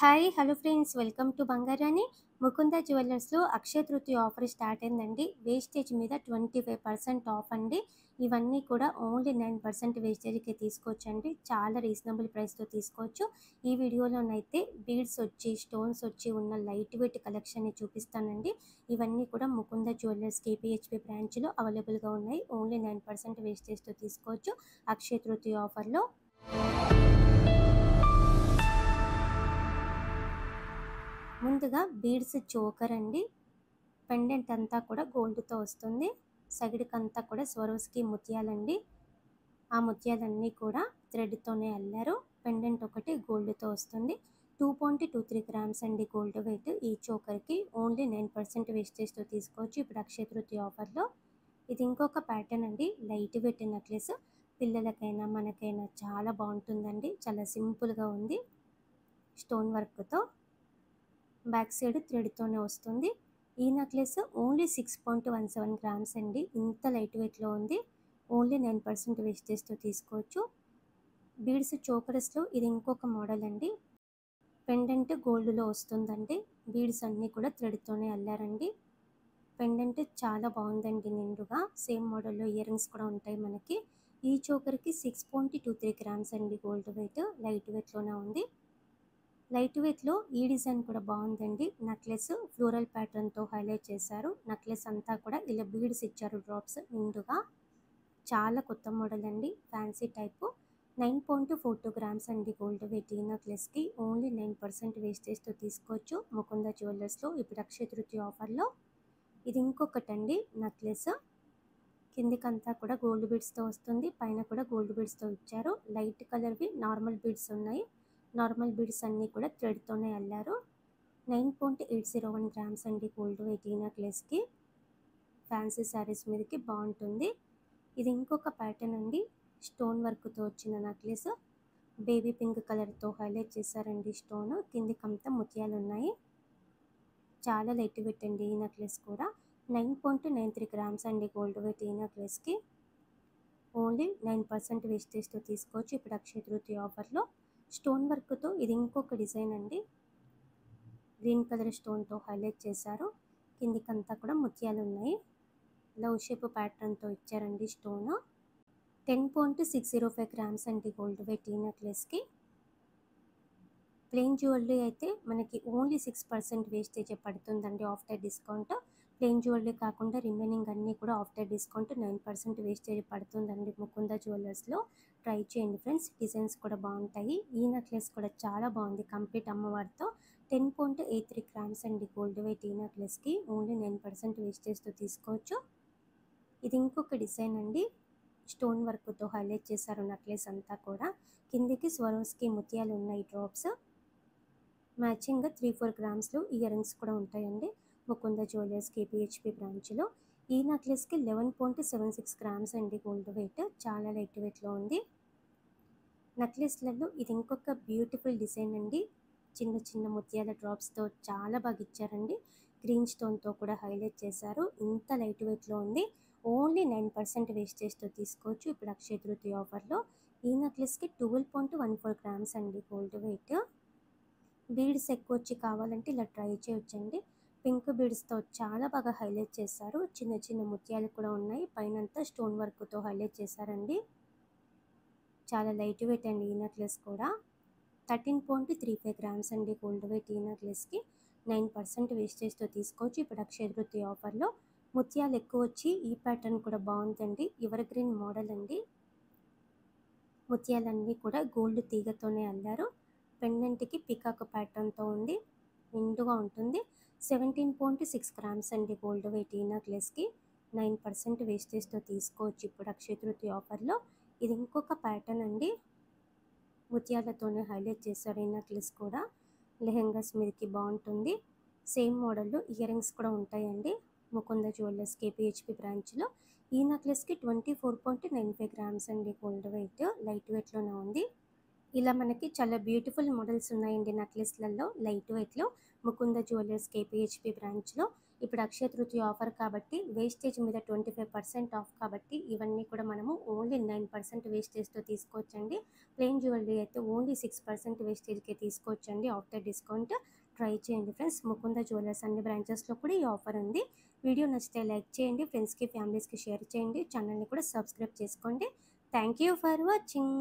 Hi hello friends, welcome to Bangarani. Mukunda జ్యువెలర్స్లో Akshaya Tritiya offer start అయిందండి. Wastage మీద 25% ఆఫ్ అండి. ఇవన్నీ కూడా ఓన్లీ 9% వేస్టేజ్కి తీసుకోవచ్చండి. చాలా రీజనబుల్ ప్రైస్తో తీసుకోవచ్చు. ఈ వీడియోలోనైతే బీడ్స్ వచ్చి స్టోన్స్ వచ్చి ఉన్న లైట్ వెయిట్ కలెక్షన్ని చూపిస్తానండి. ఇవన్నీ కూడా ముకుంద జ్యువెలర్స్ కేపీహెచ్పి బ్రాంచ్లో అవైలబుల్గా ఉన్నాయి. ఓన్లీ 9% వేస్టేజ్తో తీసుకోవచ్చు అక్షయ తృతీయ ఆఫర్లో. ముందుగా బీడ్స్ చోకర్ అండి. పెండెంట్ అంతా కూడా గోల్డ్తో వస్తుంది. సైడ్కి అంతా కూడా స్వరోస్కి ముత్యాలండి. ఆ ముత్యాలన్నీ కూడా థ్రెడ్తోనే అల్లారు. పెండెంట్ ఒకటి గోల్డ్తో వస్తుంది. 2.23 గ్రామ్స్ అండి గోల్డ్ వెయిట్. ఈ చోకర్కి ఓన్లీ 9% వేస్టేజ్తో తీసుకోవచ్చు ఇప్పుడు అక్షయ తృతీయ ఆఫర్లో. ఇది ఇంకొక ప్యాటర్న్ అండి, లైట్ వెయిట్ నెక్లెస్. పిల్లలకైనా మనకైనా చాలా బాగుంటుందండి. చాలా సింపుల్గా ఉంది, స్టోన్ వర్క్తో. బ్యాక్ సైడ్ థ్రెడ్తోనే వస్తుంది. ఈ నెక్లెస్ ఓన్లీ 6.17 గ్రామ్స్ అండి. ఇంత లైట్ వెయిట్లో ఉంది. ఓన్లీ 9% వేస్టేజ్తో తీసుకోవచ్చు. బీడ్స్ చోకర్స్లో ఇది ఇంకొక మోడల్ అండి. పెండెంట్ గోల్డ్లో వస్తుందండి. బీడ్స్ అన్నీ కూడా థ్రెడ్తోనే అల్లారండి. పెండెంట్ చాలా బాగుందండి, నిండుగా. సేమ్ మోడల్లో ఇయర్ రింగ్స్ కూడా ఉంటాయి మనకి. ఈ చోకర్కి 6.23 గ్రామ్స్ అండి గోల్డ్ వెయిట్. లైట్ వెయిట్లోనే ఉంది. లైట్ వెయిట్లో ఈ డిజైన్ కూడా బాగుందండి. నెక్లెస్ ఫ్లోరల్ ప్యాటర్న్తో హైలైట్ చేశారు. నెక్లెస్ అంతా కూడా ఇలా బీడ్స్ ఇచ్చారు, డ్రాప్స్ నిండుగా. చాలా కొత్త మోడల్ అండి, ఫ్యాన్సీ టైపు. 9.42 గ్రామ్స్ అండి గోల్డ్ వెయిట్. ఈ నెక్లెస్కి ఓన్లీ 9% వేస్టేజ్తో తీసుకోవచ్చు ముకుంద జ్యువెలర్స్లో ఇప్పుడు అక్షయ తృతీయ ఆఫర్లో. ఇది ఇంకొకటండి నెక్లెస్. కిందికంతా కూడా గోల్డ్ బీడ్స్తో వస్తుంది. పైన కూడా గోల్డ్ బీడ్స్తో ఇచ్చారు. లైట్ కలర్వి నార్మల్ బీడ్స్ ఉన్నాయి. నార్మల్ బీడ్స్ అన్నీ కూడా థ్రెడ్తోనే అల్లారు. 9.801 గ్రామ్స్ అండి గోల్డ్ వెయిట్. ఈ నెక్లెస్కి ఫ్యాన్సీ శారీస్ మీదకి బాగుంటుంది. ఇది ఇంకొక ప్యాటర్న్ అండి, స్టోన్ వర్క్తో వచ్చిన నెక్లెస్. బేబీ పింక్ కలర్తో హైలైట్ చేశారండి స్టోన్. కిందికంతా ముత్యాలు ఉన్నాయి. చాలా లైట్ వెయిట్ అండి ఈ నెక్లెస్ కూడా. 9.93 గ్రామ్స్ అండి గోల్డ్ వెయిట్. ఈ నెక్లెస్కి ఓన్లీ 9% వేస్టేజ్తో తీసుకోవచ్చు ఇప్పుడు అక్షయ తృతీయ ఆఫర్లో. స్టోన్ వర్క్తో ఇది ఇంకొక డిజైన్ అండి. గ్రీన్ కలర్ స్టోన్తో హైలైట్ చేశారు. కిందికంతా కూడా ముత్యాలు ఉన్నాయి. లవ్ షేప్ ప్యాటర్న్తో ఇచ్చారండి స్టోన్. 10.605 గ్రామ్స్ అండి గోల్డ్ వెయిట్. ఈ నెక్లెస్కి ప్లెయిన్ జ్యువెలరీ అయితే మనకి ఓన్లీ 6% వేస్టేజ్ పడుతుందండి ఆఫ్టర్ డిస్కౌంట్. ప్లెయిన్ జ్యువెలరీ కాకుండా రిమైనింగ్ అన్నీ కూడా ఆఫ్టర్ డిస్కౌంట్ 9% వేస్టేజ్ పడుతుందండి ముకుంద జ్యువెలర్స్లో. ట్రై చేయండి ఫ్రెండ్స్, డిజైన్స్ కూడా బాగుంటాయి. ఈ నెక్లెస్ కూడా చాలా బాగుంది, కంప్లీట్ అమ్మవారితో. 10.83 గ్రామ్స్ అండి గోల్డ్ వెయిట్. ఈ నెక్లెస్కి ఓన్లీ 9% వేస్టేజ్తో తీసుకోవచ్చు. ఇది ఇంకొక డిజైన్ అండి, స్టోన్ వర్క్తో హైలైట్ చేశారు నెక్లెస్ అంతా కూడా. కిందికి స్వరోస్కి ముత్యాలు ఉన్నాయి, డ్రాప్స్. మ్యాచింగ్గా 3-4 గ్రామ్స్లో ఇయర్ రింగ్స్ కూడా ఉంటాయండి ముకుంద జ్యువెలర్స్ కేపీహెచ్పి బ్రాంచ్లో. ఈ నెక్లెస్కి 11.76 గ్రామ్స్ అండి గోల్డ్ వెయిట్. చాలా లైట్ వెయిట్లో ఉంది. నెక్లెస్లలో ఇది ఇంకొక బ్యూటిఫుల్ డిజైన్ అండి. చిన్న చిన్న ముత్యాల డ్రాప్స్తో చాలా బాగా ఇచ్చారండి. గ్రీన్ స్టోన్తో కూడా హైలైట్ చేశారు. ఇంత లైట్ వెయిట్లో ఉంది. ఓన్లీ 9% వేస్టేజ్తో తీసుకోవచ్చు ఇప్పుడు అక్షయ తృతీయ ఆఫర్లో. ఈ నెక్లెస్కి 12.14 గ్రామ్స్ అండి గోల్డ్ వెయిట్. బీడ్స్ ఎక్కువ వచ్చి కావాలంటే ఇలా ట్రై చేయొచ్చండి. పింక్ బీడ్స్తో చాలా బాగా హైలైట్ చేశారు. చిన్న చిన్న ముత్యాలు కూడా ఉన్నాయి. పైనంతా స్టోన్ వర్క్తో హైలైట్ చేశారండి. చాలా లైట్ వెయిట్ అండి ఈ నెక్లెస్ కూడా. 13.35 గ్రామ్స్ అండి గోల్డ్ వెయిట్. ఈ నెక్లెస్కి 9% వేస్టేజ్తో తీసుకోవచ్చు ఇప్పుడు అక్షయ తృతీయ ఆఫర్లో. ముత్యాలు ఎక్కువ వచ్చి ఈ ప్యాటర్న్ కూడా బాగుందండి, ఎవర్ గ్రీన్ మోడల్ అండి. ముత్యాలన్నీ కూడా గోల్డ్ తీగతోనే అల్లారు. పెండెంట్కి పికాక్ ప్యాటర్న్తో ఉంది, నిండుగా ఉంటుంది. 17.6 గ్రామ్స్ అండి గోల్డ్ వెయిట్. ఈ నెక్లెస్కి 9% వేస్టేజ్తో తీసుకోవచ్చు ఇప్పుడు అక్షయ తృతీయ ఆఫర్లో. ఇది ఇంకొక ప్యాటర్న్ అండి, ముత్యాలతోనే హైలైట్ చేశారు. ఈ నెక్లెస్ కూడా లెహెంగాస్ మీదకి బాగుంటుంది. సేమ్ మోడల్లో ఇయర్ రింగ్స్ కూడా ఉంటాయండి ముకుంద జ్యువెలర్స్ కేపీహెచ్పి బ్రాంచ్లో. ఈ నెక్లెస్కి 24.95 గ్రామ్స్ అండి గోల్డ్ వెయిట్. లైట్ వెయిట్లోనే ఉంది. ఇలా మనకి చాలా బ్యూటిఫుల్ మోడల్స్ ఉన్నాయండి నెక్లెస్లలో లైట్ వెయిట్లో ముకుంద జ్యువెలర్స్ కేపీహెచ్పి బ్రాంచ్లో. ఇప్పుడు అక్షయ తృతీయ ఆఫర్ కాబట్టి వేస్టేజ్ మీద 25% ఆఫ్ కాబట్టి ఇవన్నీ కూడా మనము ఓన్లీ 9% వేస్టేజ్తో తీసుకోవచ్చండి. ప్లెయిన్ జ్యువెలరీ అయితే ఓన్లీ 6% వేస్టేజ్కే తీసుకోవచ్చండి ఆఫ్టర్ డిస్కౌంట్. ట్రై చేయండి ఫ్రెండ్స్. ముకుంద జ్యువెలర్స్ అన్ని బ్రాంచెస్లో కూడా ఈ ఆఫర్ ఉంది. వీడియో నచ్చితే లైక్ చేయండి, ఫ్రెండ్స్కి ఫ్యామిలీస్కి షేర్ చేయండి, ఛానల్ని కూడా సబ్స్క్రైబ్ చేసుకోండి. Thank you for watching.